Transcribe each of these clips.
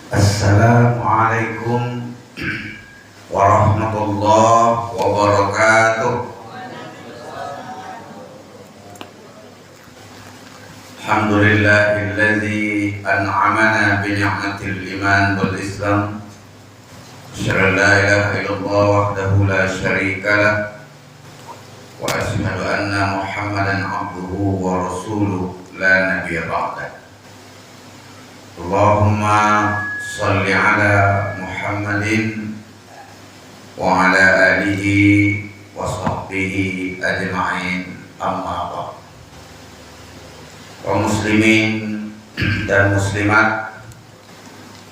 Assalamualaikum warahmatullahi wabarakatuh. Alhamdulillahilladzi an'amana bi ni'matil iman wal islam. Asyhadu an la ilaha illallah wahdahu la syarika lah wa asyhadu anna Muhammadan abduhu wa rasuluh la nabiyya ba'dah. Allahumma shalli ala Muhammadin wa ala alihi wa sahbihi ajma'in, amma ba'd. Kaum muslimin dan muslimat,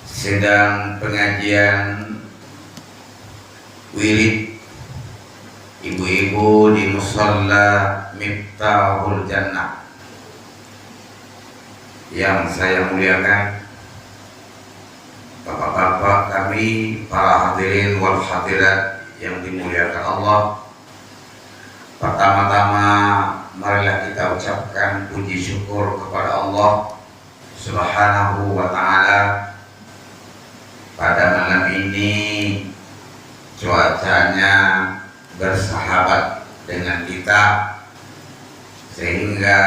sedang pengajian wirid ibu-ibu di musalla Miftahul Jannah yang saya muliakan, bapak-bapak kami, para hadirin wal hadirat yang dimuliakan Allah. Pertama-tama marilah kita ucapkan puji syukur kepada Allah Subhanahu wa ta'ala. Pada malam ini cuacanya bersahabat dengan kita, sehingga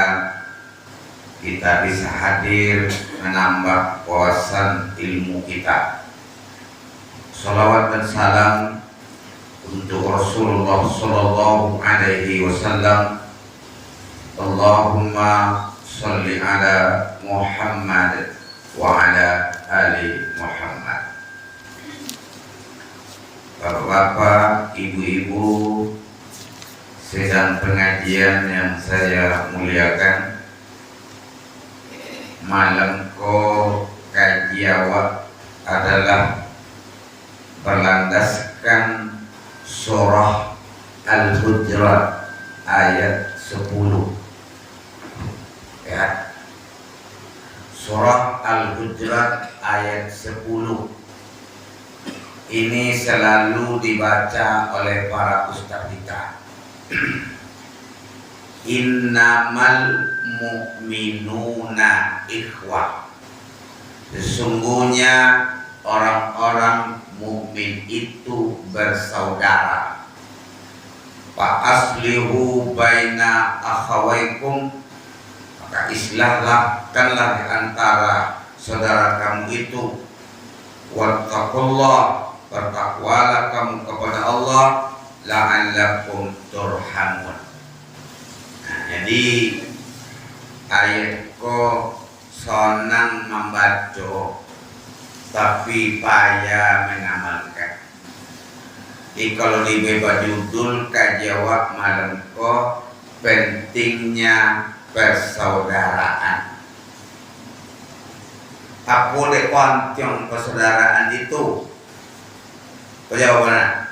kita bisa hadir menambah wawasan ilmu kita. Salawat dan salam untuk Rasulullah sallallahu alaihi wasallam. Allahumma shalli ala Muhammad wa ala ali Muhammad. Bapak-bapak, ibu-ibu, sedang pengajian yang saya muliakan, malam ko kaji awak adalah berlandaskan surah Al-Hujurat ayat 10. Ya. Surah Al-Hujurat ayat 10 ini selalu dibaca oleh para ustaz kita. Innamal mu'minuna ikhwah. Sesungguhnya orang-orang mukmin itu bersaudara. Fa aslihu baina akhawaikum, maka islahkanlah di antara saudara kamu itu. Wattaqullah, bertakwalah kamu kepada Allah, la'allakum turhamun. Nah, jadi ayat ko sonang membaca tapi payah mengamalkan. Jadi kalau dibebas judul kajawab malam ko pentingnya persaudaraan. Apa dek kontong persaudaraan itu? Jawabannya,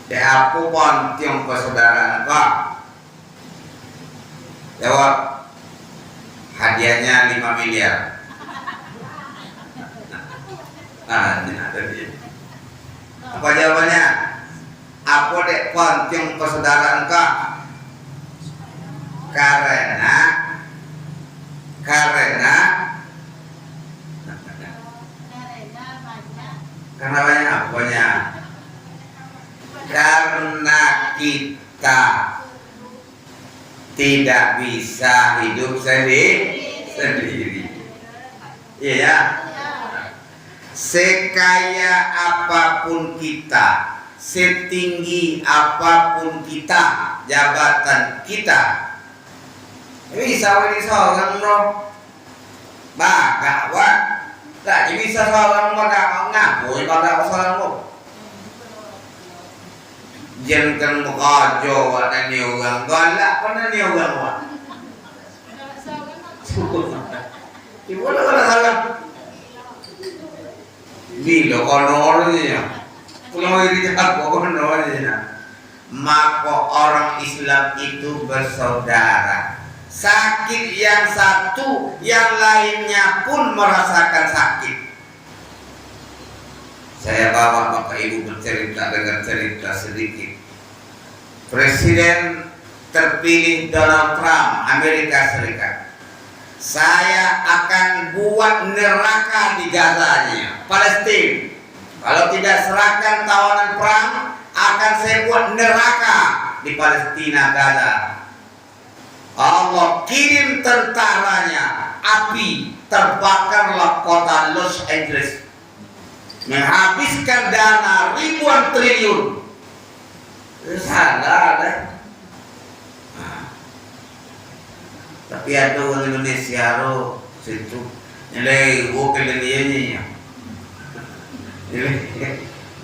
dek apa kontong persaudaraan kok? Jawab, hadiahnya 5 miliar. Nah, ini ada dia. Apa jawabannya? Apa dek kontong persaudaraan kok? Karena banyak apanya? Karena kita tidak bisa hidup sendiri. Iya ya? Sekaya apapun kita, setinggi apapun kita, jabatan kita, bisa seorang roh bagawat, tak bisa seorang bagawat ngapui bagawat seorang roh. Jangan mukajo wana niugang galak wana niugang wa. Ibu nak kena salah. Bila konornya, kalau iri aku konornya, maka orang Islam itu bersaudara. Sakit yang satu, yang lainnya pun merasakan sakit. Saya bawa Bapak Ibu bercerita dengan cerita sedikit. Presiden terpilih Donald Trump Amerika Serikat saya akan buat neraka di Gazanya, Palestina. Kalau tidak serahkan tawanan perang, akan saya buat neraka di Palestina, Gaza. Allah kirim tentaranya, api, terbakarlah kota Los Angeles, menghabiskan dana ribuan triliun. Salah deh. Tapi ada orang Indonesia lo situ nilai gue kalian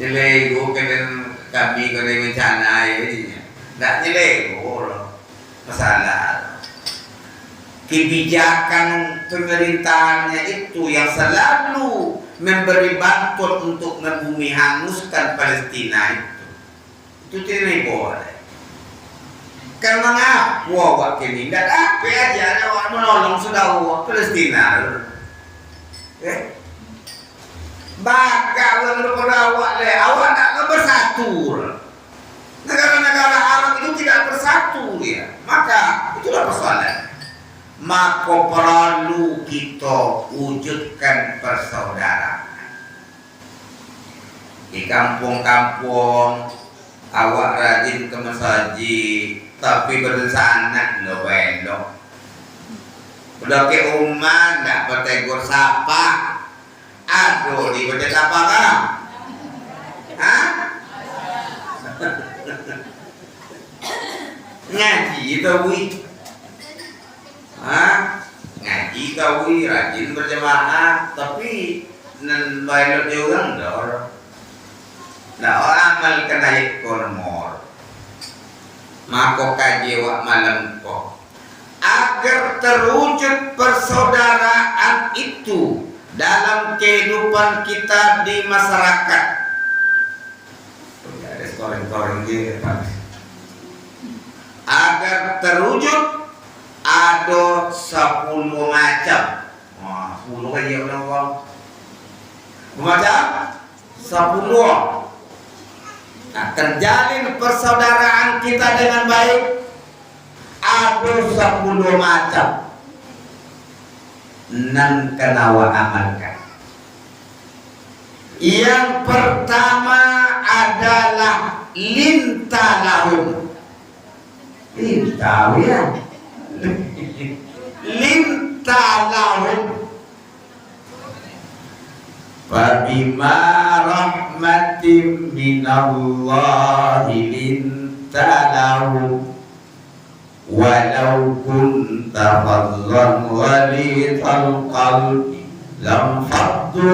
nilai gue kalian kami kalian bencana ini nggak nilai gue lo masalah kebijakan pemerintahannya itu yang selalu memberi bantuan untuk membumi hanguskan Palestina itu tidak boleh. Karena ngaku awak ini tidak apa aja awak menolong sudah awak Palestina. Bakal awak tak bersatu. Negara-negara Arab itu tidak bersatu ya. Maka itulah persoalan. Maka perlu kita wujudkan persaudaraan. Di kampung-kampung awak rajin ke masjid, tapi berencana lo belok. Udah ke umat nggak bertegur sapa. Aduh, di baca apa kan? Hah? Ngaji tawi. Hah? Ngaji tawi, rajin berjamaah, tapi nan belok dia orang dor. Nah, amal kena ikon maka kaji wak malam kok agar terwujud persaudaraan itu dalam kehidupan kita di masyarakat. Ada scoring gitu agar terwujud ada 10 macam. Wah, 10 aja orang macam 10. Nah, terjalin persaudaraan kita dengan baik ada 10 macam nan kenawa amalkan. Yang pertama adalah lintalahum. Lintau ya. Lintalahum. Fabima rahmatin minallahi lintalahu walau kunta fadlan ghalidhal qalbi lam faddu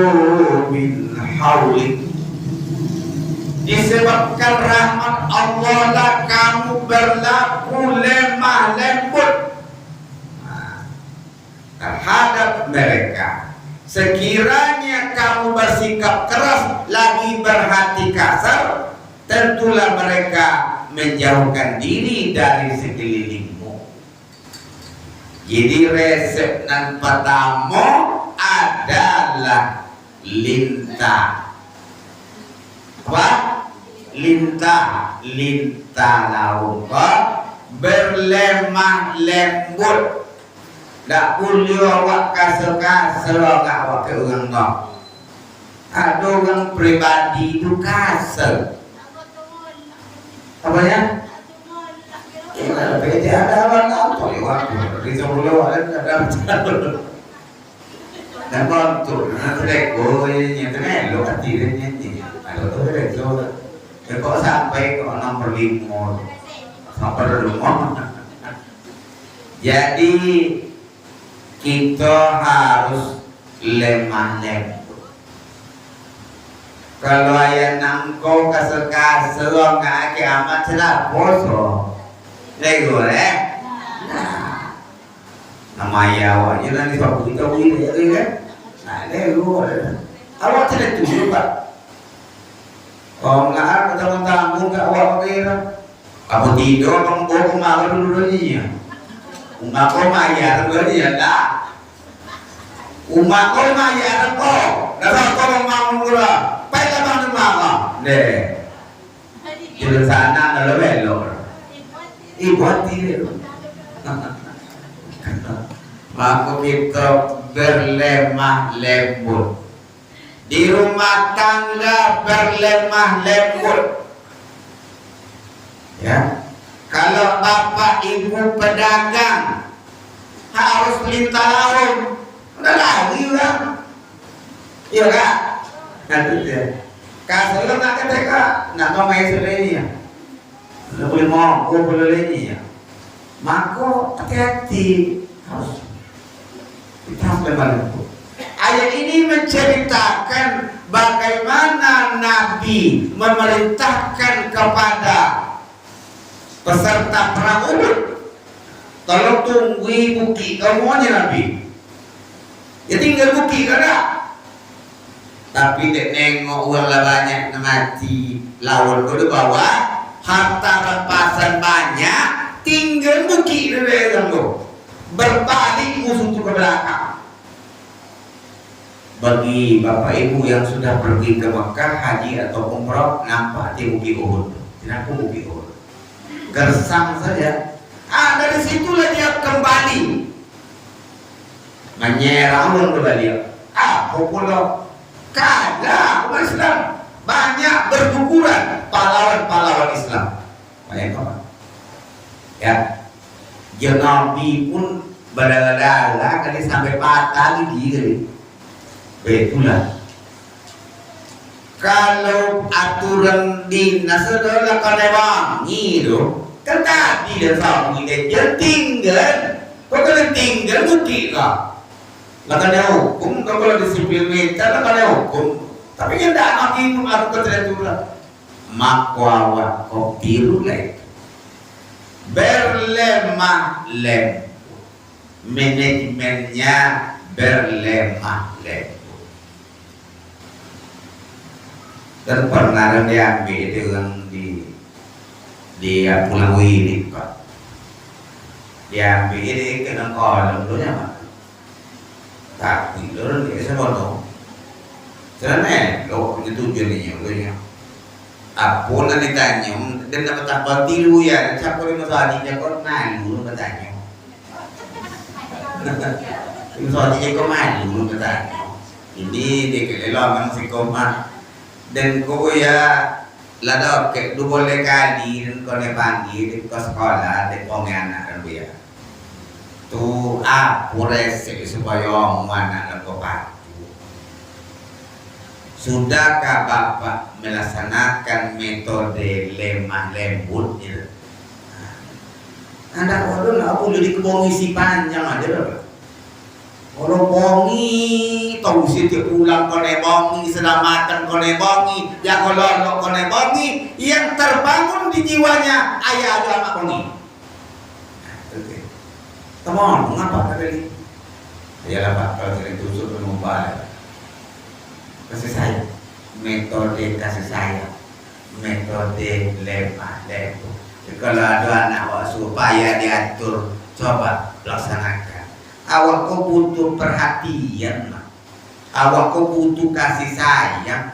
min hawlik. Disebabkan rahmat Allah lah kamu berlaku lemah lembut terhadap mereka. Sekiranya kamu bersikap keras lagi berhati kasar, tentulah mereka menjauhkan diri dari sekelilingmu. Jadi resep yang pertama adalah lintah. Apa? Lintah laut, berlemah lembut. Tak boleh awak kasar-kasar awak ke orang no. Ada orang pribadi itu kasar. Apa ya? Beda ada orang apa ya waktu di sebelum ada dan bantu nanti lego ini ternyata lo hatinya ini kalau tu lego kok sampai ke nomor 5 sampai 5. Jadi kita harus lemah lembut. Kalau ayah nangkau kasar-kasar nggak kiamat celah boso. Lego nah namanya awaknya nanti bapak kita wili kan. Nah lego awak tidak tujuh pak. Kalau nggak ada teman-teman nggak awak kira. Kamu tidur kamu bawa kemarin dulu nih. Umat kau maya ada ya tak? Umat kau maya ada kau. Dah kau mau mula. Pai lah mana? Deh. Di sana ada belok. Ibu hati dia. maka kita berlemah lembut. Di rumah tangga berlemah lembut. Ya, kalau bapak ibu pedagang harus lintah laut, udah lagi kan? Iya kan? Nanti dia. Kalau nak ketika nak main seleni ya, boleh mau, boleh leni ya. Maka hati-hati harus kita lembut. Ayat ini menceritakan bagaimana Nabi memerintahkan kepada peserta perang Uhud, tolong tunggui bukti kamunya Nabi. Ya tinggal bukti kada. Tapi dek nengok uang lah banyak mati lawan udah bawa harta rampasan banyak, tinggal bukti dalam lo berbalik musuh ke belakang. Bagi bapak ibu yang sudah pergi ke Mekah haji atau umrah, nampak di bukit Uhud. Kenapa bukit Uhud? Gersang saja. Dari situlah dia kembali menyerang kembali. Popular kada umat Islam banyak berguguran pahlawan-pahlawan Islam. Banyak kawan. Ya, Nabi pun berdarah kali sampai patah gigi kali. Itulah. Kalau aturan dinas adalah kena wangi tu, kan tadi dah sama dia tinggal, kau kena tinggal bukti kah? Lah kena hukum, kalau disiplin meter lah kena hukum. Tapi yang tak nak minum aku keteraturan. Makwa kau biru lagi. Berlemah lembut. Manajemennya berlemah lembut. Dan pernah diambil dengan di Pulau Wili Pak. Diambil di kena kolam tu nya. Tapi orang ni saya bodoh. Sebenarnya kalau punya tujuan ni nya. Apa nak ditanya? Dan dapat apa tilu ya? Siapa yang masih kau malu bertanya. Masih kau malu bertanya. Ini dia kelelaman si kau mah. Dan kau ya lada ke dua boleh kali dan kau ni panggil di sekolah di penganak dan dia. Tu resep supaya mana nak bantu. Sudahkah Bapak melaksanakan metode lemah lembut itu? Anda kalau nak boleh dikebongi si panjang aja lah. Kalau bongi, tahu setiap pulang kone bongi, selamatan kone bongi, ya kalau kone bongi, yang terbangun di jiwanya ayah ada anak bongi. Teman, mengapa tadi? Ya lah Pak, kalau saya tusuk mengubah kasih saya, metode kasih saya, metode lemah lembut. Kalau ada anak supaya diatur, coba laksanakan. Awak kau butuh perhatian, awak kau butuh kasih sayang.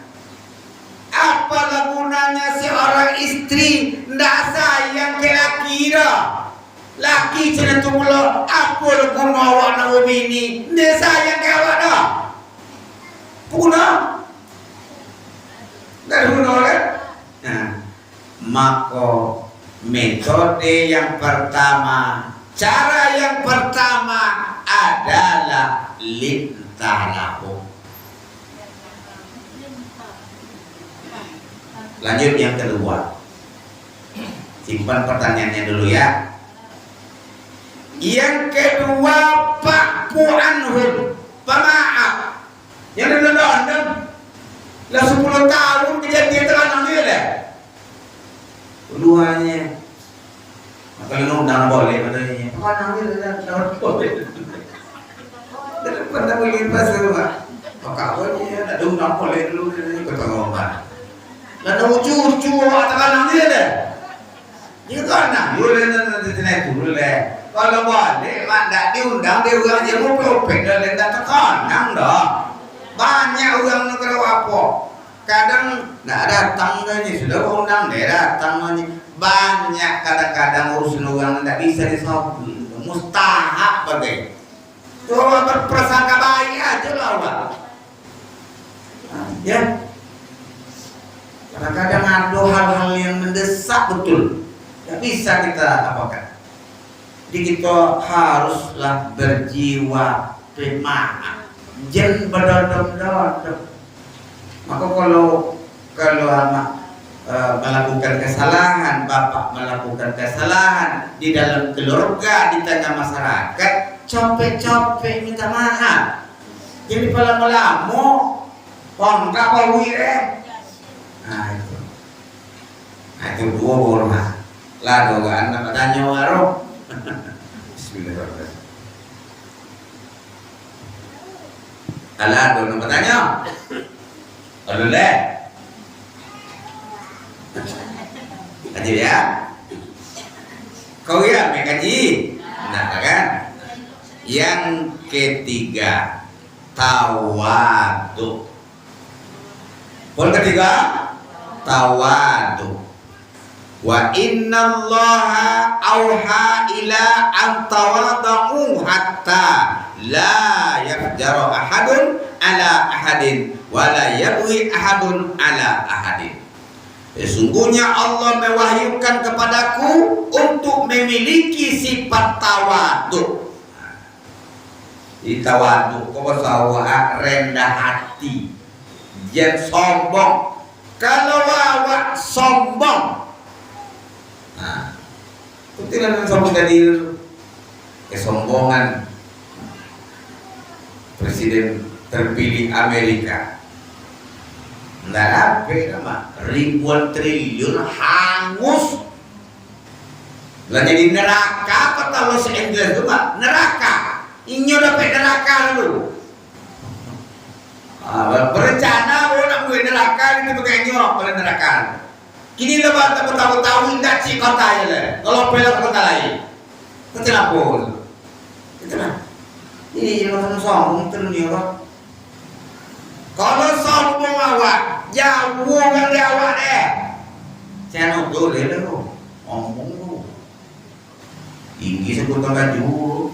Apalah gunanya seorang istri ndak sayang ke laki dah. Laki cina tu mula apa guna awak nak bini dia sayang ke awak dah. Guna dah guna kan? Nah, maka metode yang pertama, cara yang pertama adalah lintah lahu. Lanjut yang kedua. Simpan pertanyaannya dulu ya. Yang kedua, Pak Anhum, pemaaf. Yang dendam lah 10 tahun kejadian terang dia dah. Keduanya kalau undang boleh katanya. Panang dia dah boleh. Dan pernah beli pasal Pak. Kawannya ada undang boleh dulu dia kata ngomong. Lah cucu awak terang dia dah. Dia kan boleh nanti dulu leh. Kalau boleh, mak tak diundang dia orang je mau propek dan tak tekanang dah. Banyak orang nak kalau apa. Kadang tak datang ni sudah undang dia datang ni. Banyak kadang-kadang urusan orang tak bisa disapu. Mustahak bagai. Coba berprasangka baik aja lah, Pak. Ya. Kadang-kadang ada hal-hal yang mendesak betul. Tidak bisa kita apakan. Jadi kita haruslah berjiwa pemaaf. Jangan berdodok-dodok. Maka kalau anak melakukan kesalahan, bapak melakukan kesalahan di dalam keluarga, di tengah masyarakat, copek-copek minta maaf. Jadi lama-lama pongkak bawi Nah itu dua hormat. Lah dogaan apa tanya waro. Bismillahirrahmanirrahim. Alah do nama tanya. Aduh deh. Kaji ya. Kau ya mekaji. Nah kan. Yang ketiga tawadu. Poin ketiga tawadu. Wa innallaha auha ila an tawada'u hatta la yafjaru ahadun ala ahadin wa la yabghi ahadun ala ahadin. Sesungguhnya Allah mewahyukan kepadaku untuk memiliki sifat tawadu. Di tawadu kau rendah hati, jangan sombong. Kalau awak sombong, nah, itu yang sombong tadi kesombongan Presiden terpilih Amerika. Nggak apa nama ribuan triliun hangus. Lah jadi neraka kata Los Angeles itu mah neraka. Inyo dapat neraka dulu. Berencana orang gue neraka ini pakai inyo pada neraka. Kini lebat tahu-tahu indah si kota ya le. Kalau pelak kota lain. Kenapa? Itulah. Ini jangan sombong terus ni orang. Kalau sombong awak, jauh dari awak deh. Saya nak boleh tu, sombong tu. Tinggi sebut baju,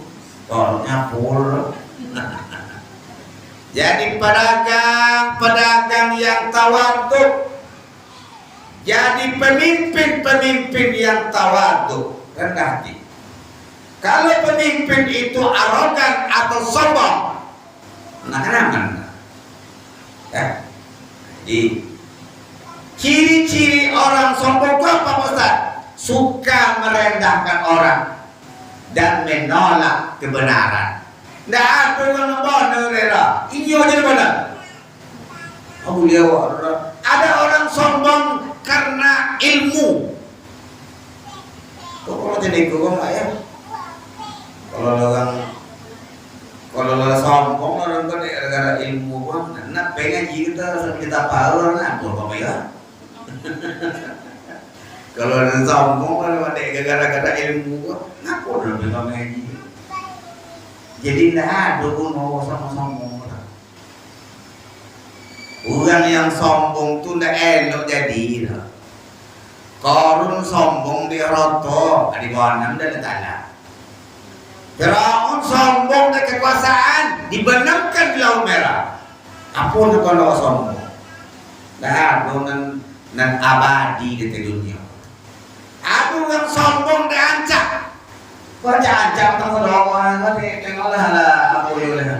tolongnya pol. Jadi pedagang yang tawaduk. Jadi pemimpin yang tawaduk, rendah hati. Kalau pemimpin itu arogan atau sombong, kenapa? Ya. Di ciri-ciri orang sombong itu apa Ustaz? Suka merendahkan orang dan menolak kebenaran. Tidak ada yang benar rela. Ini aja benar. Ada orang sombong karena ilmu. Kalau jadi kau ya. Kalau orang sombong orang kan gara-gara ilmu pun, nak pengen kita parur nak apa ya? Kalau orang sombong kalau ada gara-gara ilmu pun, nak apa orang pengen jadi tidak ada pun sama sombong. Orang yang sombong tu tidak elok jadi. Korun sombong dia roto, di bawah enam dan tanah. Firaun sombong dan kekuasaan dibenamkan di Laut Merah. Apa itu kalau sombong? Dah nan abadi di dunia. Aku yang sombong diancam. Kau ancam tak sedang kau ni tengoklah apa boleh.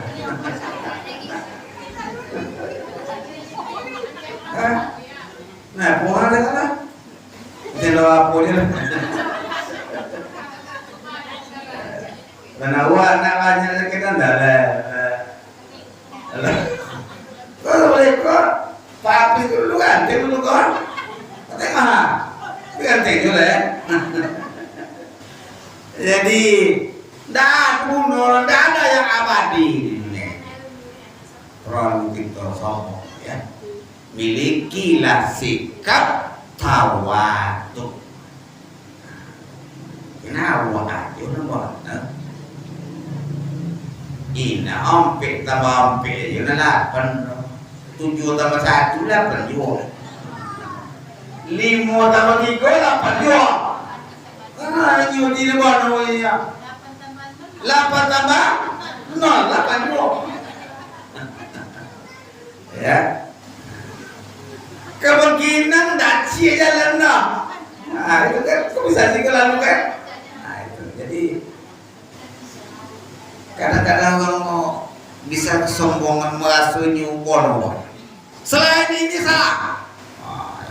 Nah, puan ada kan? Tengok apa dia. Karena awak nak banyak kita dah lah. Kau boleh kau papi dulu kan? Dulu kau. Tengok ganti dulu ya. Jadi dah kuno, dah ada yang abadi di dunia. Orang kita sombong ya. Milikilah sikap tawadu. Kenapa aja nampak? Ina ompek tambah ompek, yuna 8, 7 tambah 1 8 juga. 5 tambah 3 8 juga. Karena ini di mana ya? 8 tambah nol lah pandu. Ya. Kemungkinan daci jalan no. Nah, itu kan bisa sih lalu kan. Nah, itu. Jadi kadang-kadang orang mau bisa kesombongan merasa nyumbon. Selain ini salah.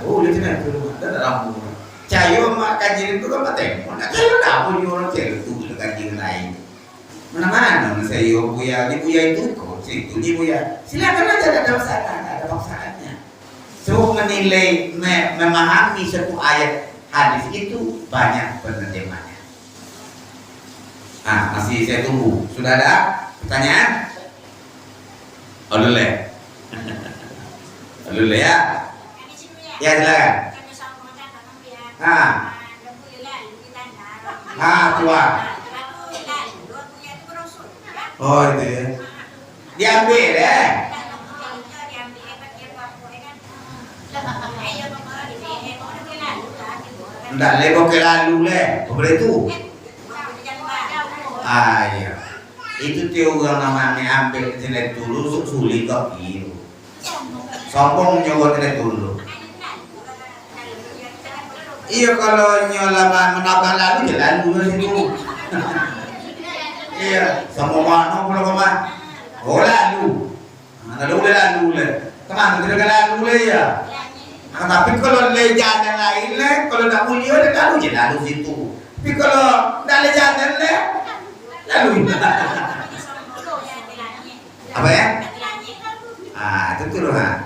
Oh, itu tidak perlu ada dalam buku. Cayo mak kajian itu kan mateng. Mana cayo dah punya orang cayo itu kajian lain. Mana saya buya itu kok situ ni buya. Silakan aja ada masalah, ada masalahnya. So menilai, memahami satu ayat hadis itu banyak penerjemahnya. Ah, masih saya tunggu. Sudah ada pertanyaan? Oleh. Oleh ya. Ya silakan. Tua. Oh itu ya. Diambil ya. Nggak lebo ke lalu boleh itu. Iya. Itu tiap orang namanya ambil jenis dulu sulit kok gitu. Sombong nyoba jenis dulu. Iya kalau nyola menabrak lalu jalan dulu situ. Iya, sama mana pula kemana? Oh lalu, lalu kemana kita lalu ya? Tapi kalau jalan lain kalau tak mulia lalu je lalu situ. Tapi kalau tak jalan lalu. Apa ya? Itu tu lah.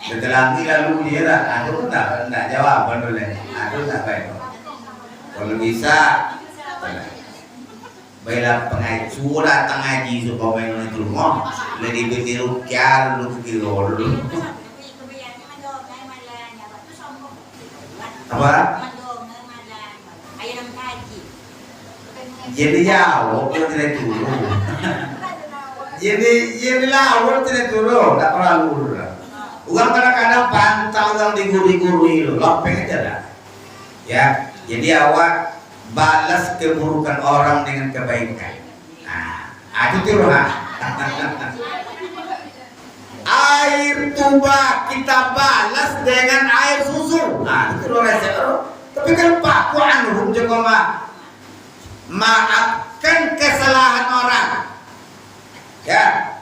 Setelah lalu dia dah, aku tak jawab dulu aku tak baik. Kalau bisa, baiklah pengaji, surat pengaji supaya main itu rumah, lebih betiru kiar lu kiro dulu. Apa? Jadi jauh, kita tidak dulu. Jadi lah, tidak dulu, tak perlu dulu. Uang kadang-kadang pantau yang digurui-gurui lo, lopeng aja dah. Ya, jadi awak balas keburukan orang dengan kebaikan. Nah, itu tuh air tuba kita balas dengan air susu. Nah, itu loh rasa. Tapi kan Pak Kuan juga maafkan kesalahan orang. Ya,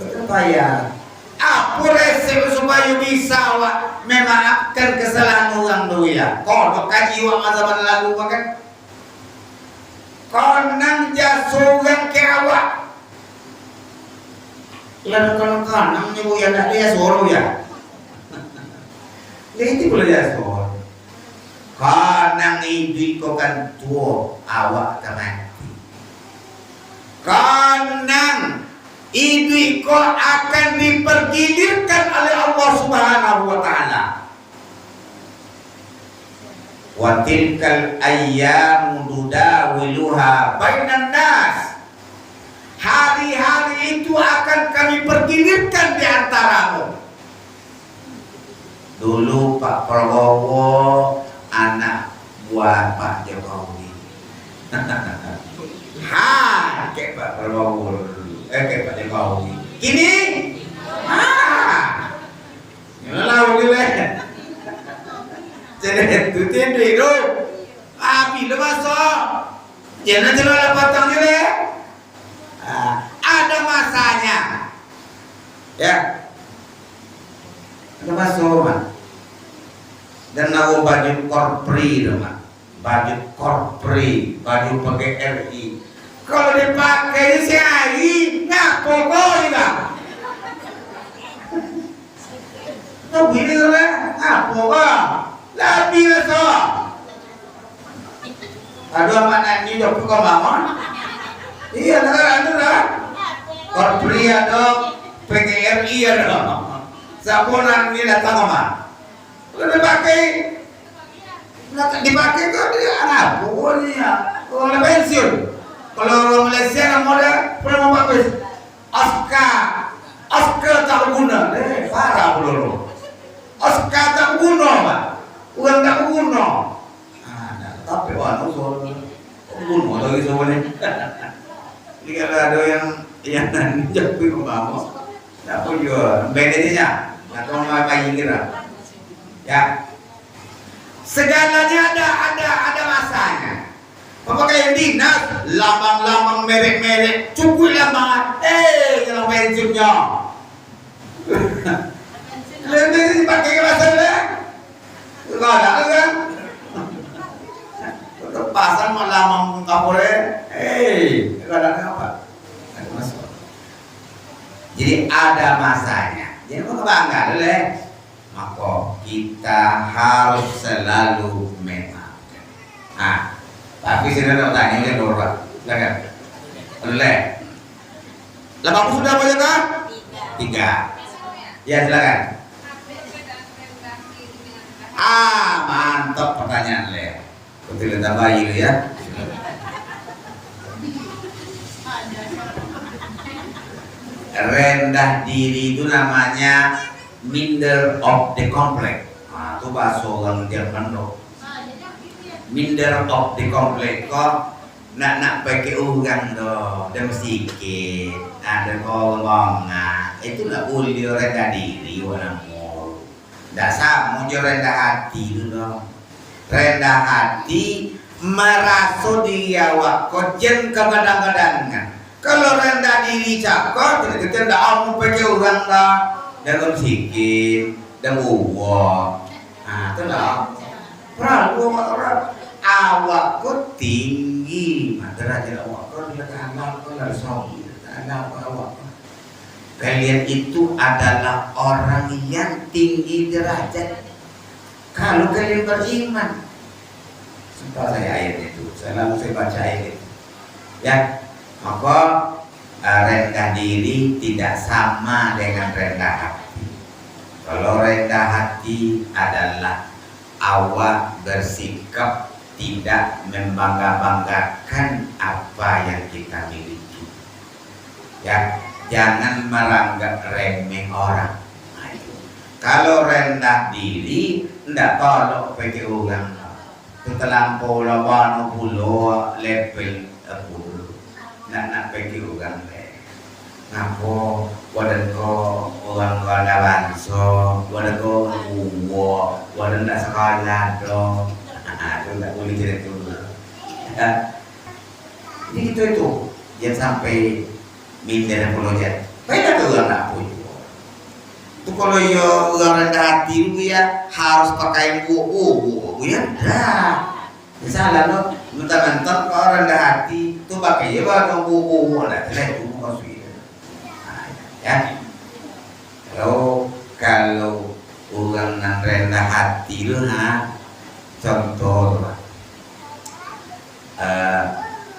kenapa ya? Apa resep supaya bisa awak memaafkan kesalahan orang tu ya? Kau kaji awak zaman lalu kan? Kau nang jasurang ke awak. Lalu kalau kau nang nyebu yang tak dia suruh ya? Jadi boleh dia suruh. Kau nang hidup kau kan tua awak mati. Kau nang itu kau akan dipergilirkan oleh Allah Subhanahu wa taala. Wa tilkal ayyamu nudawiluha bainan nas. Hari-hari itu akan kami pergilirkan di antaramu. Dulu Pak Prabowo anak buah Pak Jokowi. Kayak Pak Prabowo. Kayak Pak Jokowi. Kini, lalu gila. Jadi itu itu, bila masuk, jangan jelas potong gila. Ada masanya, ya. Ada masuk, dan aku baju korpri, baju korpri, baju pakai RI. Kalau dipakai si Ai, ngapo kau tidak? Kau begini lah, ngapo kau? Lebih lah Ada mana ni jauh kau bangun? Iya, ada lah. Korpri ada, PGRI ada. Sabunan ni datang apa? Kalau dipakai kau dia ngapo kau ni ya? Kau le pensiun. Kalau orang Malaysia kan model pernah bagus. Aska tak guna, parah belum. Aska tak guna, Pak. Uang tak guna. Tapi orang tu guna lagi sebenarnya. Jadi kalau ada yang jauh kamu, tak pun juga bedanya, atau mau kayak gini lah. Ya, segalanya ada masanya. Pakai dinas, lambang-lambang merek-merek, cukup lambang. Kalau bensinnya, lebih dipakai ke masalah. Kalau ada kan, untuk pasang lambang kapolres. Kalau ada apa? Ada masalah. Jadi ada masanya. Jadi mau bangga dulu ya. Maka kita harus selalu memaafkan. Nah, tapi saya nak tanya dia Dora, silakan. Boleh. Lama sudah banyak kan? 3. Ya silakan. Mantap pertanyaan le. Betul tambah ya. Rendah diri itu namanya minder of the complex. Nah, itu bahasa orang Jerman loh. Minder of the complex kok nak pakai orang doh, dan sedikit, ada ngomong, itu nggak boleh rendah diri orang mau. Nggak sama dia rendah hati itu dong. Rendah hati merasa dia wakojen kadang-kadang. Kalau rendah diri cakap, kita tidak mau pakai orang dah, dan sedikit, dan uang. Nah, itu dah. Prabu orang awakku tinggi, derajat awakku dia anak kalau sobi, anak awak. Kalian itu adalah orang yang tinggi derajat. Kalau kalian beriman, sumpah saya ayat itu, selalu saya baca ayat itu. Ya, maka rendah diri tidak sama dengan rendah hati. Kalau rendah hati adalah awak bersikap tidak membangga-banggakan apa yang kita miliki. Ya, jangan meranggap remeh orang. Nah, kalau rendah diri, tidak tolong pakai orang. Terlampau lawan pulau level pulau, nak pakai orang. Ngapo, wadah ko orang kada banso, wadah ko uwo, wadah nak sekolah dong. Itu tak boleh cerita dulu. Jadi itu yang sampai minder project. Beda tuh orang nak punya. Itu kalau yo orang rendah hati ya harus pakai buku ya dah. Misalnya lo mentang-mentang orang rendah hati tuh pakai ya baru buku lah, itu maksudnya. Ya, kalau orang yang rendah hati itu contoh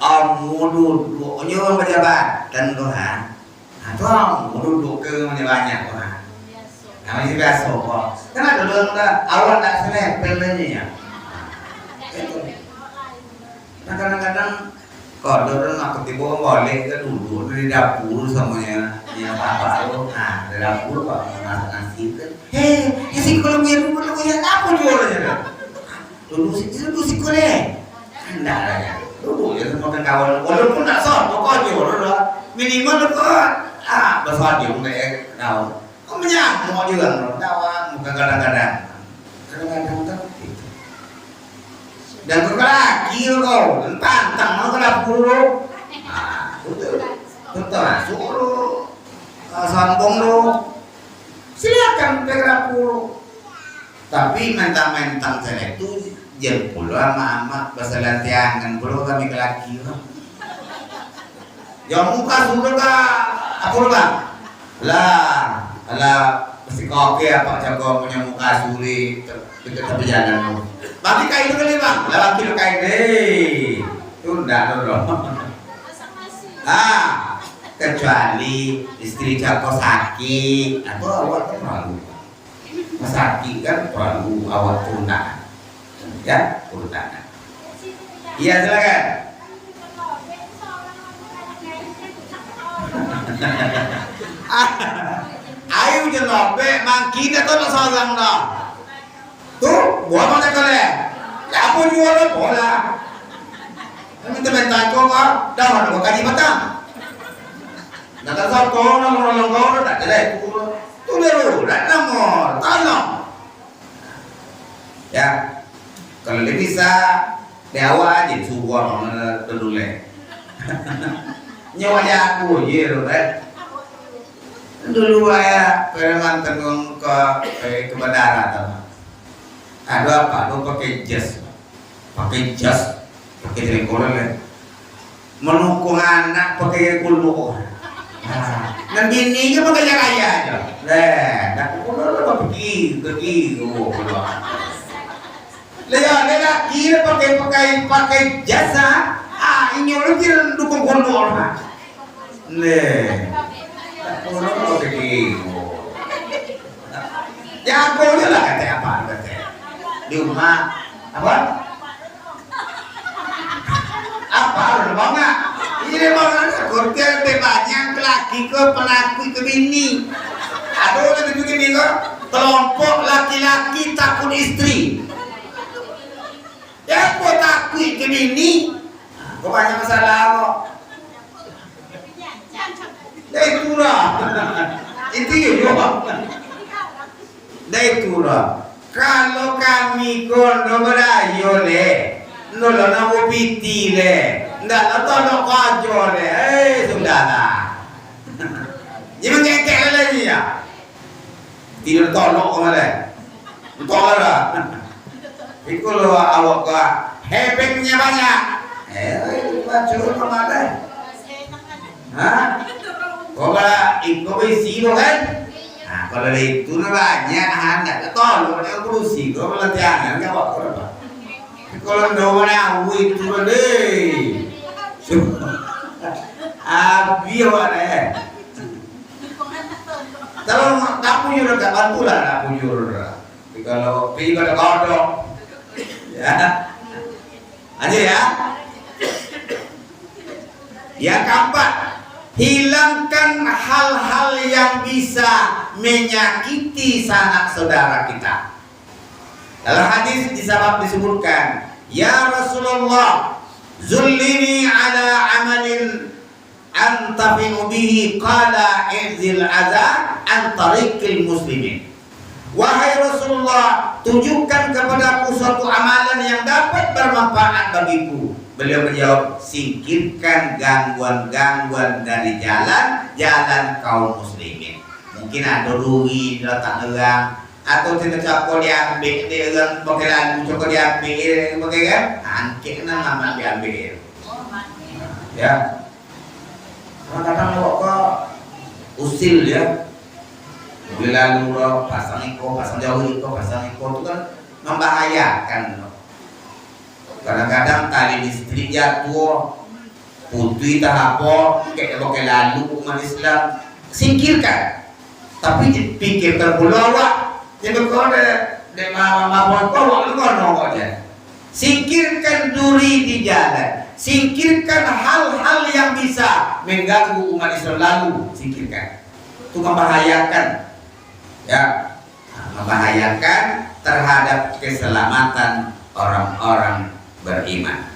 ông mua duduk như pejabat dan Tuhan, atau ông mau duduk ke banyak Tuhan, namanya biasa kok. Karena dulu awal tak selesai ya. Nah kadang-kadang kalau dulu aku tiba balik ke duduk di dapur semuanya. Ya apa lo, di dapur kok masak nasi kan, si kalau punya apa jualnya? Dulu si kule, enggak ada ya. Dulu ya semua kawan, walaupun tak sah, pokoknya jual minimal lo besar dia kayak tahu, kok menyamuk juga lo, tahu bukan kadang-kadang kan gitu. Dan laki lo, pantang lo ke dapur lo, betul masuk lo. Sombong lo, silakan bergerak puluh. Tapi mentang-mentang saya itu jam puluh ama bahasa latihan puluh kami ke laki lo. Jauh muka suruh apa lo bang? Lah, mesti koke apa jago punya muka suri dekat tepi jalan lo. Bagi kain itu kali bang, lah laki lo kain deh. Itu enggak lo. Kecuali istri jago sakit atau awak terlalu sakit kan terlalu awak tunangan ya tunangan. Iya silakan. Ayo jelobe mangkina tuh lo seorang lo tuh buat mana kalian ya pun jual bola ini teman-teman kok dah mana kaji matang Nakasato na mga tak ada tulero, tak nomor, tolong. Ya, kalau dia bisa dewa aja subuh orang terdule. Nyawa aku je tu kan. Dulu saya preman tenggung ke bandara tu. Ada apa? Lu pakai jas, pakai telekol le. Menukung anak pakai kulmu. Dan bini ke pakai kaya aja. Dah aku pergi tu. Lelaki pakai jasa. Ini orang kira dukung kulmu orang. Aku pergi. Jago je lah kata apa kata. Di rumah apa? Apa udah banget? Ini banget. Korte banyak laki ke pelaku ke bini. Aduh lebih begini kok. Kelompok laki-laki takut istri. Ya kok takut ke bini? Kok banyak masalah kok. Itu lah. Itu juga. Itulah. Kalau kami kono berayo le, nolo namo piti le, ndak tolong kajo le, sudah lah. Jangan ngekek lagi ya. Tidak tolong kemana? Tolong lah. Itu lo awak ka, hepengnya banyak. Baca kemana? Hah? Kau bah ikut besi lo kan? Nah, kalau itu banyak anak tolong mereka berusi kalau latihan kan bawa berapa kalau nomornya itu deh abi awak kalau tak punya udah tak bantu lah tak punya kalau pergi pada kodok ya aja ya yang keempat, hilangkan hal-hal yang bisa menyakiti sanak saudara kita. Dalam hadis disebutkan, ya Rasulullah, zullini ala amalin antafi'u bihi qala i'zil adza an tariqil muslimin. Wahai Rasulullah, tunjukkan kepadaku suatu amalan yang dapat bermanfaat bagiku. Beliau menjawab, singkirkan gangguan-gangguan dari jalan kaum muslimin. Mungkin ada rugi, letak nerang, atau tidak cakap diambil, dia orang pakai lalu cakap diambil, pakai kan? Angkit nama diambil. Ya, kadang-kadang kok usil ya. Bila lalu pasang iko, pasang jauh iko, pasang iko itu kan membahayakan. Kadang-kadang tali listrik jatuh, putih tak apa, kayak pakai lalu umat Islam, singkirkan. Tapi pikirkan pula awak, jangan kau de mama kau ngono aja. Singkirkan duri di jalan, singkirkan hal-hal yang bisa mengganggu umat Islam lalu, singkirkan. Itu membahayakan, ya, membahayakan terhadap keselamatan orang-orang beriman.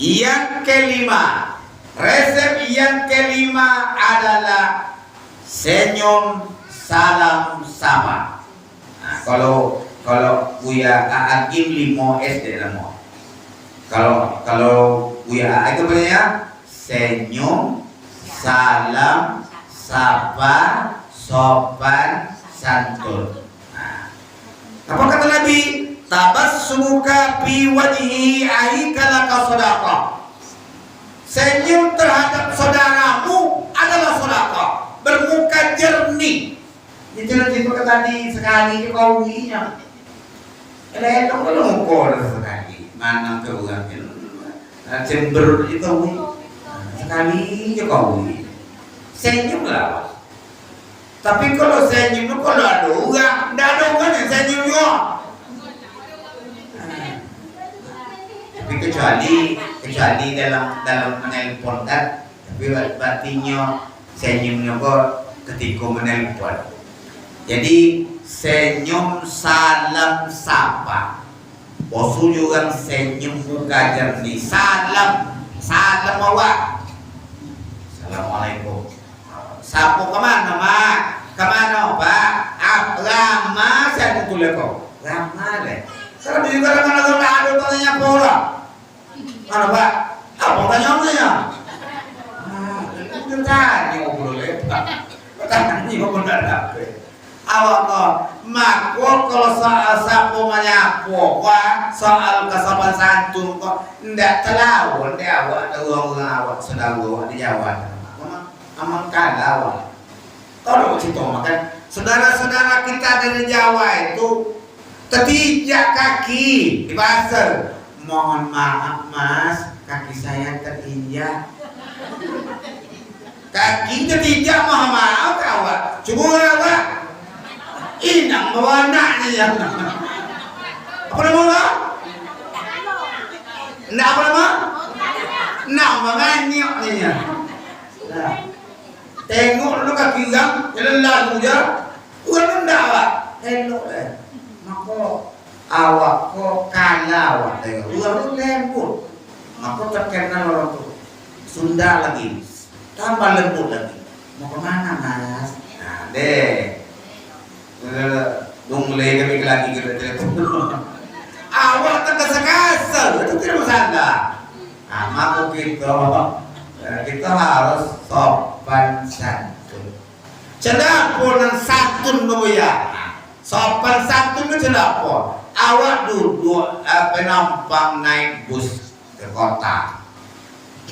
Yang kelima, resep yang kelima adalah senyum, salam, sapa. Nah, kalau Buya Agim 5 SD lama. Kalau Buya itu banyak senyum, salam, sapa, sopan, santun. Nah, apa kata Nabi? Tabassumuka fi wajhi aikalaka sadaqah. Senyum terhadap saudaramu adalah sedekah. Bermuka jernih. Itu kata tadi sekali kau winya. Elok kalau kau sekali. Mana kau kan? Cember itu sekali kau wi. Senyumlah. Tapi kalau senyum itu kalau ada orang, tidak ada orang yang senyum juga. Tapi kecuali dalam menelpon kan, tapi artinya senyumnya kok ketika menelpon. Jadi senyum, salam, sapa. Bosu juga senyum muka jernih. Salam awak. Assalamualaikum. Sapu kemana mak? Kemana pak? Lama saya kutulah kau. Lama deh. Kalau di negara mana ada tanya pola. Mana pak? Apa tanya? Udah tanya ngobrol lepas. Tanya ngobrol apa? Awak kau makul kalau soal sapu menyapu, soal kesopan santun kok ndak terlawan dia awak orang awak sedang awak di Jawa. Aman kalah awak. Kalau kita makan saudara-saudara kita dari Jawa itu terinjak kaki di pasar. Mohon maaf mas, kaki saya terinjak. Kaki terinjak mohon maaf awak. Coba awak. Inang mewanaknya ya. Apa nama? Nak apa nama? Nak menganyaknya ya. Tengok lu kaki gang, jalan lalu je. Bukan benda awak. Elok lah. Maka awak kok kalah awak tengok. Bukan lu lembut. Maka terkenal orang tu. Sunda lagi. Tambah lembut lagi. Mau kemana mas? Nah deh. Dong mulai kami lagi kita awak terkesa-kesa. Itu tidak masalah. Nah maka kita harus sopan santun. Cedak pun santun ya. Sopan santun itu cedak pun. Awak duduk penumpang naik bus ke kota.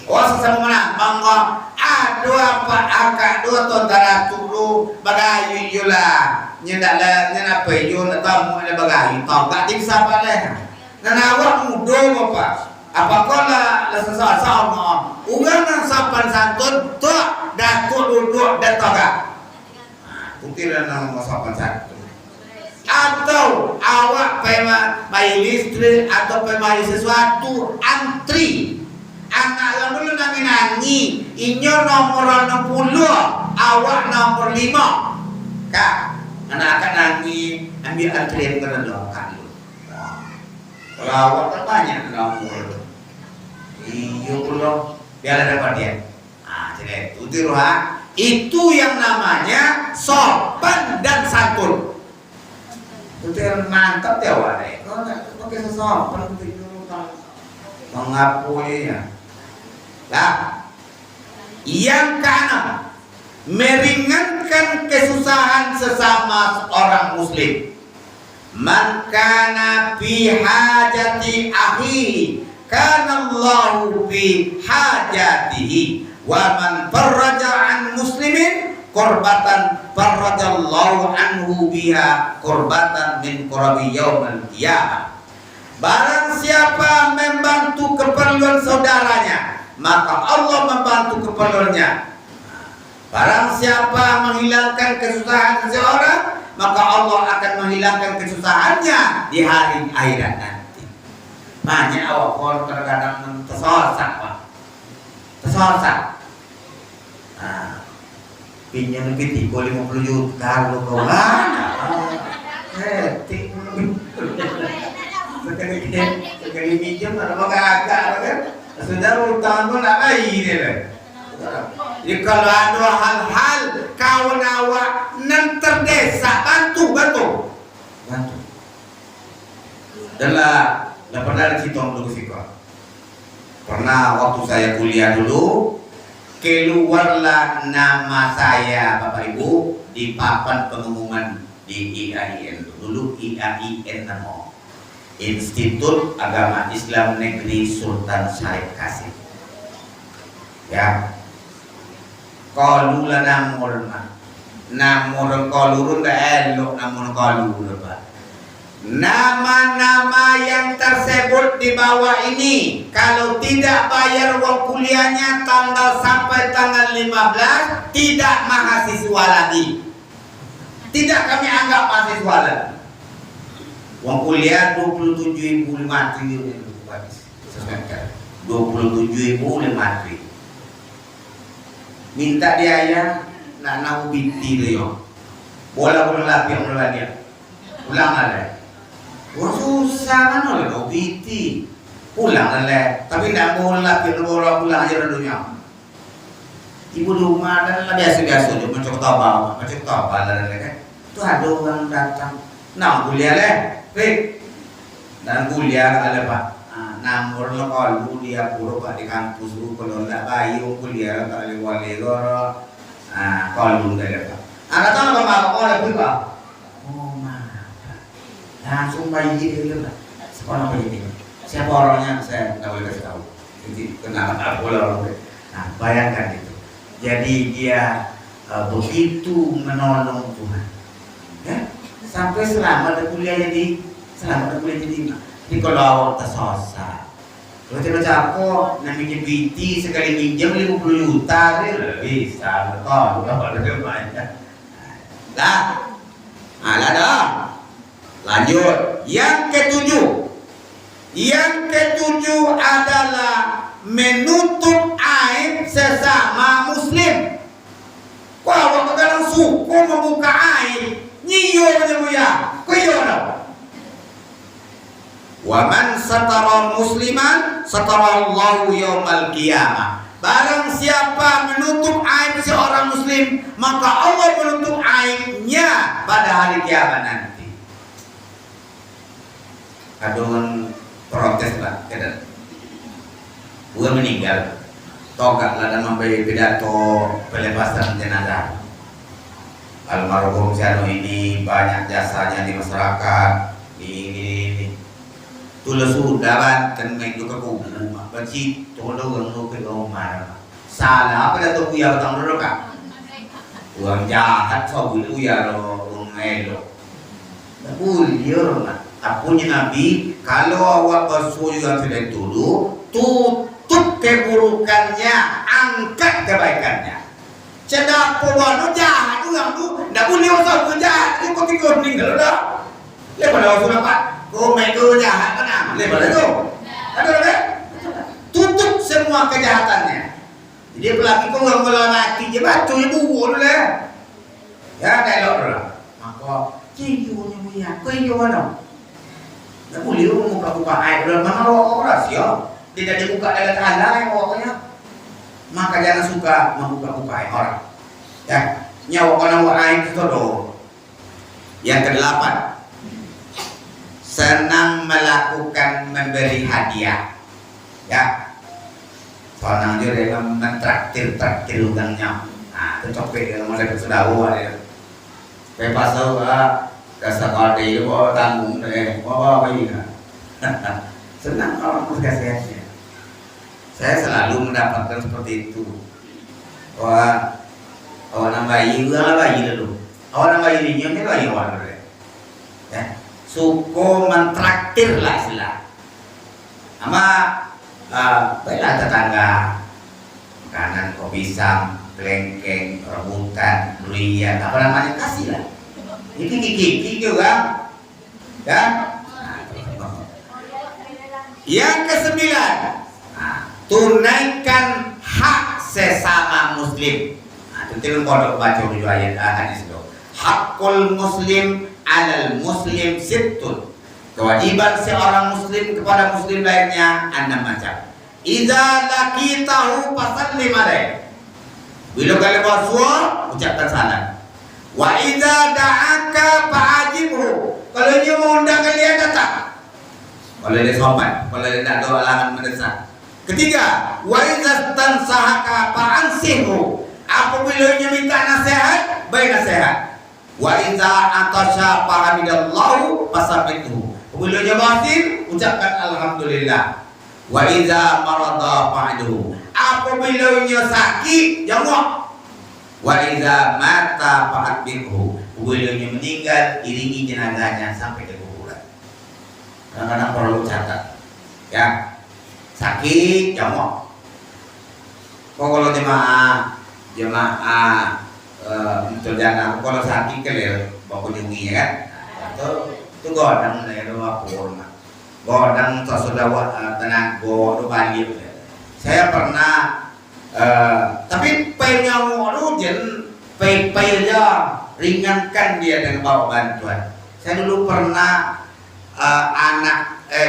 Sesama mana? Mangga aduh apa akak dua tentara tulu bagayu yula. Nyendak peyo nak tamu ada bagayu. Tahu tak tiksa pada. Dan awak muda apa? Apakah lah sesuatu no? Uang yang sopan santun tu datuk duduk dan toga. Bukti dan nama sopan santun. Atau awak pemain listrik atau pemain sesuatu antri. Anak yang dulu nangi inyo nomor 60, awak nomor 5. Kak, anak akan nangi ambil antrian ke dalam kan. Kalau awak terbanyak nomor. Iyo pula biar dapat dia. Jadi itu yang namanya sopan dan santun. Itu yang mantap ya awak deh. Kalau tak pakai sopan itu mengapuinya. Nah, yang keenam, meringankan kesusahan sesama orang muslim. Man kana fi hajati akhihi kana Allahu fi hajatihi wa man farraja an muslimin qurbatan farrajallahu anhu biha qurbatan min qurabi yaumil qiyamah. Barang siapa membantu keperluan saudaranya, maka Allah membantu keperluannya. Barang siapa menghilangkan kesusahan seseorang, maka Allah akan menghilangkan kesusahannya di hari akhirat nanti. Banyak awak terkadang tersosak pak, tersosak. Pinjam kita 50 juta lu kawan. Sekali pinjam ada agak kan? Sudah utang tu nak air dia. Jadi kalau ada hal-hal kawan awak nan terdesak bantu. Adalah pernah cerita dulu sih kok. Pernah waktu saya kuliah dulu keluarlah nama saya Bapak Ibu di papan pengumuman di IAIN dulu IAIN nama Institut Agama Islam Negeri Sultan Syarif Kasim. Ya. Kalula namur kalurun dah elok namur kalur Pak. Nama-nama yang tersebut di bawah ini kalau tidak bayar uang kuliahnya tanggal sampai tanggal 15 tidak mahasiswa lagi. Tidak kami anggap mahasiswa lagi. Uang kuliah 27.500 semester. 27.500. Minta dia ya nak nau binti dia. Bola lapis mula dia. Pulang lah. Wah susah kan oleh nau binti. Pulang lah. Tapi nak bola lapis bola pulang aja dunia. ibu di rumah dan lah biasa-biasa dia macam apa lah kan. Itu ada orang datang, nah kuliah leh, dan kuliah ada pak. Namur lo kalau dia pura pak di kampus lu kalau tak bayu kuliah tak wali goro, kalau nggak ada pak. Anak tahu apa apa ada pun pak. Oh mana, langsung bayi dia pak. Sekolah bayi dia. Siapa orangnya saya tak boleh kasih tahu. Jadi kenapa tak boleh orang. Nah bayangkan itu. Jadi dia begitu menolong Tuhan, ya sampai selamat kuliah jadi ini kalau awak tersosa, kalau tidak capok, namanya BT sekali minjam 50 juta, bisa betul, udah banyak. Dah, dah. Lanjut, yang ketujuh adalah menutup aib sesama muslim. Wah, waktu kadang suku membuka aib, nyiyo ya, kuyo dah. Wa man satara musliman satara Allahu yaumal qiyamah. Barang siapa menutup aib seorang muslim, maka Allah menutup aibnya pada hari kiamat nanti. Ada orang protes lah, kata gua meninggal, togak lah dan memberi pidato pelepasan jenazah. Almarhum Jano ini banyak jasanya di masyarakat, ini. Tulis sudah kan main juga kubu, baci tolong orang ke rumah. Salah apa dah tu ya batang dulu kak? Orang jahat soal ya orang melo. Dia orang. Apunya Nabi, kalau awak bersuju yang sudah dulu, tutup keburukannya, angkat kebaikannya. Cedak pun jahat orang tu, dah boleh usah jahat, kau tinggal meninggal dah. Lepas dah sudah pak. Mereka jahat kan? Lepas itu, ada. Tutup semua kejahatannya. Jadi pelaki kau orang mati je batu ibu dulu lah. Ya, dialog dulu. Maka, ciunya punya, kau ini mana? Tak boleh buka air dalam mana orang rahasia. Tidak dibuka dalam tanda orangnya. Maka jangan suka membuka air orang. Ya, nyawa orang air itu doh. Yang ke-8. Senang melakukan memberi hadiah, ya. Senang juga dia mentraktir orangnya. Nah, itu topik yang mereka sudah buat ya. Bebas lah, dasar kode itu tanggung deh, apa ini? Senang orang kasihnya. Saya selalu mendapatkan seperti itu. Wah, orang bayi dulu. Orang bayi ini bayi orang dulu, ya. Suku mentraktir lah istilah. Sama baiklah tetangga, makanan kopi pisang, kelengkeng, rebutan, durian, apa namanya kasih lah. Ini kiki juga, ya. Yang ke-9, tunaikan hak sesama muslim. Itu kodok baca dulu ayat hadis itu. Hakul muslim alal muslim sittun. Kewajiban seorang muslim kepada muslim lainnya 6 macam. Idza laqitahu fasallim alaihi. Bila kalian bersuara, ucapkan salam. Wa idza da'aka fa'ajibhu. Kalau dia mengundang kalian datang. Kalau dia sopan, kalau dia tak ada halangan mendesak. Ketiga, wa idza tansahaka fa'ansihu. Apabila dia minta nasihat, baik nasihat. Wa idza atasha fahamidallahu fasabbihu. Apabila dia batin, ucapkan alhamdulillah. Wa idza marada fa'duhu. Apabila dia sakit, jawab. Wa idza mata fa'atbihu. Apabila dia meninggal, iringi jenazahnya sampai ke kuburan. Kadang-kadang perlu catat. Ya. Sakit, jawab. Kalau jemaah untuk jangan kalau sakit kelir baku nyungi kan itu godang dari rumah pun godang sesudah tenang godo balik saya pernah tapi paynya mau jen paynya ringankan dia dengan bawa bantuan. Saya dulu pernah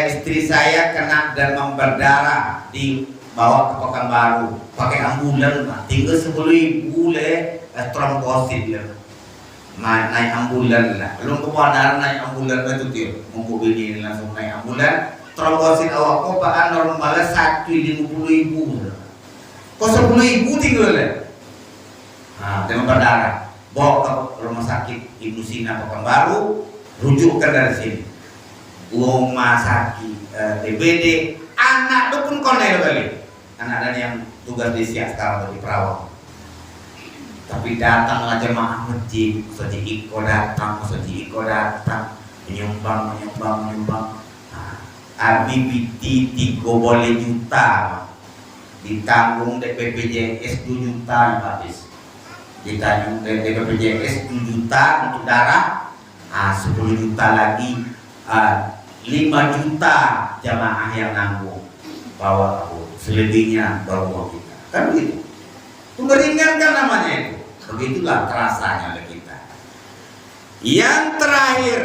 istri saya kena demam berdarah di bawa ke Pekanbaru pakai ambulan, tinggal 10.000 le trombosit le. Naik ambulan lah, belum kepadaan naik ambulan itu dia, mumpuk ini langsung naik ambulan. Trombosit awak kok pak normalnya 150.000, kok 10.000 tinggal le. Nah, dengan berdarah, bawa ke rumah sakit Ibnu Sina Pekanbaru, rujukkan dari sini. Rumah sakit DBD, anak itu pun konel kali, anak dan yang tugas di siap sekarang di perawat. Tapi datanglah jemaah masjid, Iko datang, menyumbang. BPT 3 boleh juta, ditanggung DPPJS 2 juta habis, ditanggung DPPJS 2 juta untuk darah, 10 juta lagi, 5 juta jamaah yang nanggung, bawa selebihnya bawa kita, kan begitu. Itu meringankan namanya itu. Begitulah terasanya oleh kita. Yang terakhir,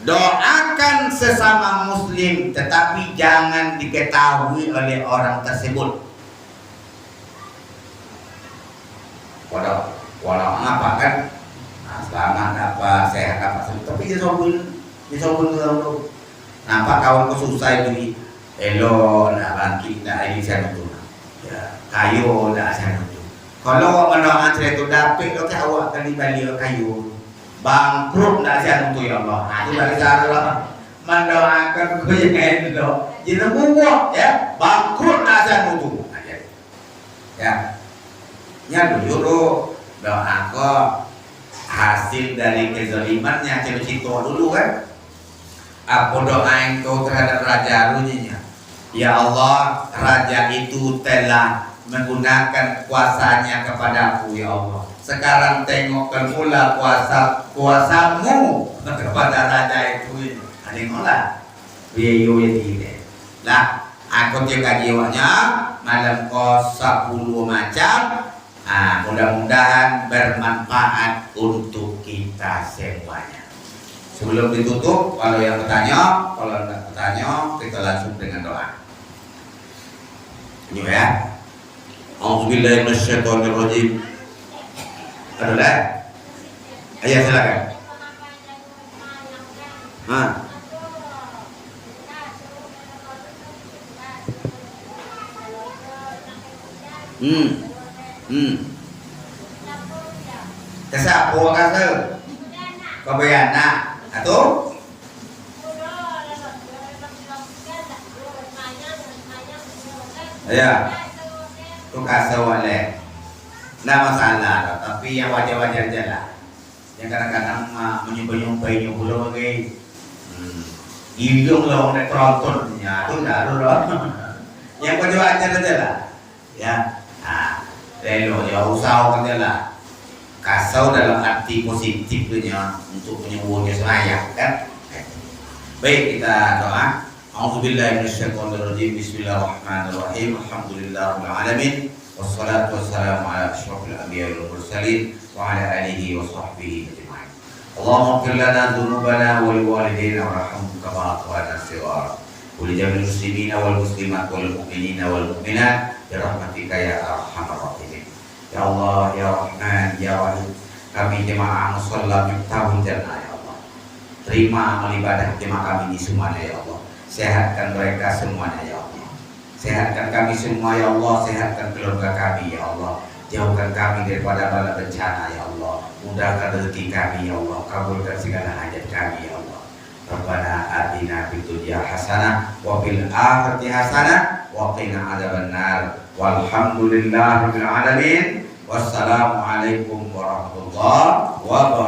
doakan sesama muslim, tetapi jangan diketahui oleh orang tersebut. Walau apa kan, selamat apa, sehat apa, tapi disobun dulu. Nampak kawan kau susah itu, elo, nak bangkit, nak ini saya betul, ya, kayu, nak saya betul. Kalau mendoakan saya itu dapet, lo kayak awak kali balik kayu. Bangkrut nak siap untuk ya Allah. Nah, itu dari cara lah mendoakan gue yang itu jadi buah ya, bangkrut nak siap untuk ya. Nya dulu doa kok hasil dari kezalimannya cerita dulu kan. Apa doa engkau terhadap raja runyanya? Ya Allah, raja itu telah menggunakan kuasanya kepadaku ya Allah. Sekarang tengokkan pula kuasamu kepada raja itu. Tengoklah biaya ini. Lah, aku jaga jiwanya malam kau 10 macam. Mudah-mudahan bermanfaat untuk kita semuanya. Sebelum ditutup, kalau yang bertanya, kalau tidak bertanya, kita langsung dengan doa. Ini ya. A'udzubillahi minasyaitonirrajim. Adalah ayat silakan. Kesapu kata kebayana atau ya tu kasih oleh nggak masalah, tapi yang wajar-wajar aja lah. Yang kadang-kadang menyumpah-nyumpah pulau lagi hidung loh nek trontonnya tu nggak loh. Yang wajar-wajar aja lah ya. Relo ya usahakan aja lah. Kasau dalam arti positifnya untuk menyembuhkan semayang kan. Baik, kita doa. A'udzubillahi minasyaitonirrajim. Bismillahirrahmanirrahim. Alhamdulillahirabbil alamin. Wassalatu wassalamu ala asyrofil anbiya'i wal mursalin wa ala alihi wa sahbihi ajma'in. Allahumma ighfir lana dzunubana wa liwalidayna warhamhum kama rabbayana shighara. Wa li jami'il muslimina wal muslimat wal mu'minina wal mu'minat bi rahmatika ya arhamar rahimin. Ya Allah, ya Rahman, ya Wahid, kami jemaah musalla miftahul jannah ya Allah. Terima amal ibadah jemaah kami ini semuanya ya Allah. Sehatkan mereka semuanya ya Allah. Sehatkan kami semua ya Allah. Sehatkan keluarga kami ya Allah. Jauhkan kami daripada bala bencana ya Allah. Mudahkan rezeki kami ya Allah. Kabulkan segala hajat kami ya Allah. Rabbana atina fid dunya hasanah wa fil akhirati hasanah wa qina adzabannar. Walhamdulillahirabbil alamin. Wassalamualaikum warahmatullahi wabarakatuh.